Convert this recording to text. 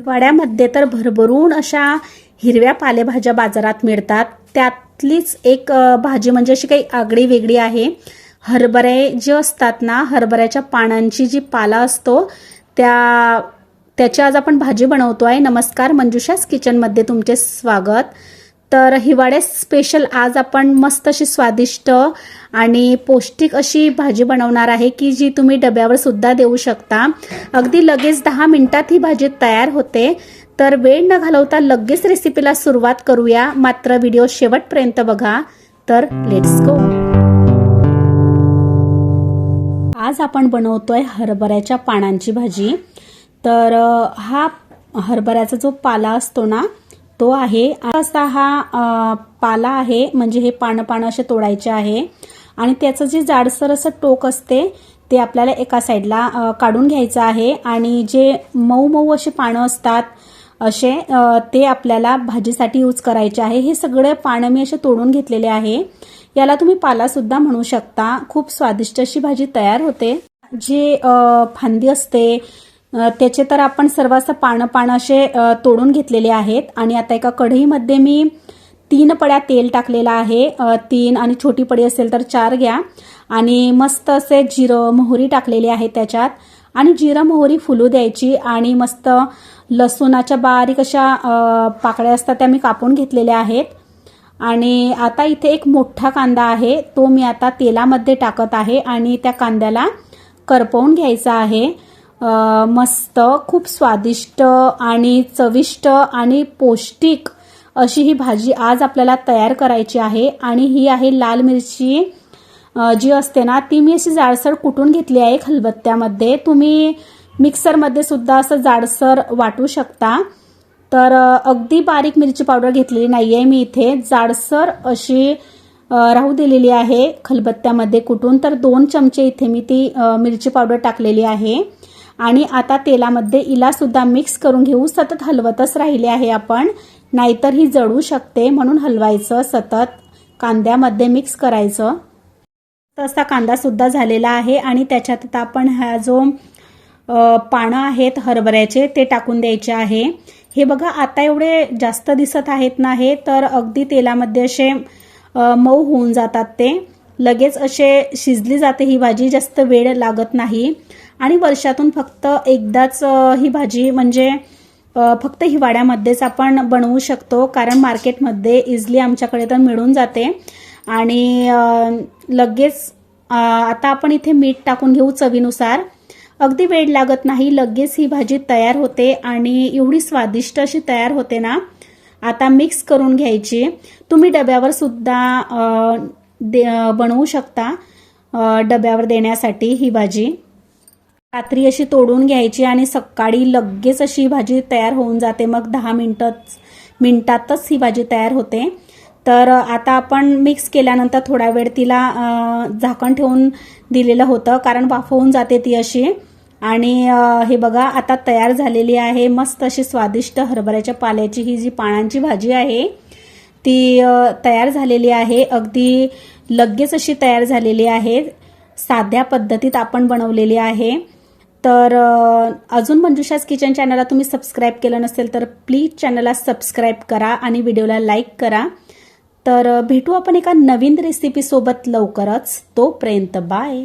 वाड्यामध्ये तर भरभरून अशा हिरव्या पालेभाज्या बाजारात मिळतात। त्यातलीच एक भाजी म्हणजे अशी काही आगळी वेगळी आहे। हरभरे जे असतात ना, हरभऱ्याच्या पानांची जी पाला असतो त्याची आज आपण भाजी बनवतोय। नमस्कार, मंजुषास किचनमध्ये तुमचे स्वागत। तर हिवाळ्यात स्पेशल आज आपण मस्त अशी स्वादिष्ट आणि पौष्टिक अशी भाजी बनवणार आहे की जी तुम्ही डब्यावर सुद्धा देऊ शकता। अगदी लगेच 10 मिनिटात ही भाजी तयार होते। तर वेळ न घालवता लगेच रेसिपीला सुरुवात करूया, मात्र व्हिडिओ शेवटपर्यंत बघा। तर लेट्स गो। आज आपण बनवतोय हरभऱ्याच्या पानांची भाजी। तर हा हरभऱ्याचा जो पाला असतो ना तो आहे, असा हा पाला आहे, म्हणजे हे पानं असे तोडायचे आहे आणि त्याचं जे जाडसर असं टोक असते ते आपल्याला एका साईडला काढून घ्यायचं आहे आणि जे मऊ असे पानं असतात असे ते आपल्याला भाजीसाठी यूज करायचे आहे। हे सगळे पानं मी असे तोडून घेतलेले आहे। याला तुम्ही पाला सुद्धा म्हणू शकता। खूप स्वादिष्ट अशी भाजी तयार होते। जे फांदी असते त्याचे तर आपण सर्व असं पानं असे तोडून घेतलेले आहेत आणि आता एका कढईमध्ये मी 3 पड्या तेल टाकलेला आहे। 3 आणि छोटी पडी असेल तर 4 घ्या आणि मस्त असे जिरं मोहरी टाकलेली आहे त्याच्यात आणि जिरं मोहरी फुलू द्यायची आणि मस्त लसूणाच्या बारीक अशा पाकळ्या असतात त्या मी कापून घेतलेल्या आहेत। आणि आता इथे एक मोठा कांदा आहे तो मी आता तेलामध्ये टाकत आहे आणि त्या कांद्याला करपवून घ्यायचा आहे। मस्त खूप स्वादिष्ट आणि चविष्ट आणि पौष्टिक अशी ही भाजी आज आपल्याला तयार करायची आहे। आणि ही आहे लाल मिरची जी असते ना ती मी अशी जाडसर कुटून घेतली आहे खलबत्त्यामध्ये। तुम्ही मिक्सरमध्ये सुद्धा असं जाडसर वाटू शकता। तर अगदी बारीक मिरची पावडर घेतलेली नाहीये मी इथे, जाडसर अशी राहू दिलेली आहे खलबत्त्यामध्ये कुटून। तर 2 चमचे इथे मी ती मिरची पावडर टाकलेली आहे आणि आता तेलामध्ये इला सुद्धा मिक्स करून घेऊ। सतत हलवतच राहिले आहे आपण, नाहीतर ही जळू शकते, म्हणून हलवायचं, सतत कांद्यामध्ये मिक्स करायचं। तसा कांदा सुद्धा झालेला आहे आणि त्याच्यात आता आपण हा जो पानं आहेत हरभऱ्याचे ते टाकून द्यायचे आहे। हे बघा आता एवढे जास्त दिसत आहेत ना, हे तर अगदी तेलामध्ये असे मऊ होऊन जातात, ते लगेच असे शिजली जाते ही भाजी, जास्त वेळ लागत नाही। आणि वर्षातून फक्त एकदाच ही भाजी म्हणजे फक्त हिवाळ्यामध्येच आपण बनवू शकतो, कारण मार्केटमध्ये इझिली आमच्याकडे तर मिळून जाते। आणि लगेच आता आपण इथे मीठ टाकून घेऊ चवीनुसार। अगदी वेळ लागत नाही, लगेच ही भाजी तयार होते आणि एवढी स्वादिष्ट अशी तयार होते ना। आता मिक्स करून घ्यायची। तुम्ही डब्यावर सुद्धा बनवू शकता, डब्यावर देण्यासाठी ही भाजी। रात्री अशी तोडून घ्यायची आणि सकाळी लगेच अशी भाजी तयार होऊन जाते, मग 10 मिनिटातच ही भाजी तयार होते। तर आता आपण मिक्स केल्यानंतर थोडा वेळ तिला झाकण ठेवून दिलेलं होतं, कारण वाफवून जाते ती अशी। आणि हे बघा आता तयार झालेली आहे मस्त अशी स्वादिष्ट हरभऱ्याच्या पाल्याची ही जी पानांची भाजी आहे ती तयार झालेली आहे। अगदी लगेच अशी तयार झालेली आहे, साध्या पद्धतीत आपण बनवलेली आहे। तर अजून मंजुषास किचन चॅनलला तुम्ही सबस्क्राईब केलं नसेल तर प्लीज चॅनलला सबस्क्राईब करा आणि व्हिडिओला लाईक करा। तर भेटू आपण एका नवीन रेसिपी सोबत लवकरच, तोपर्यंत बाय।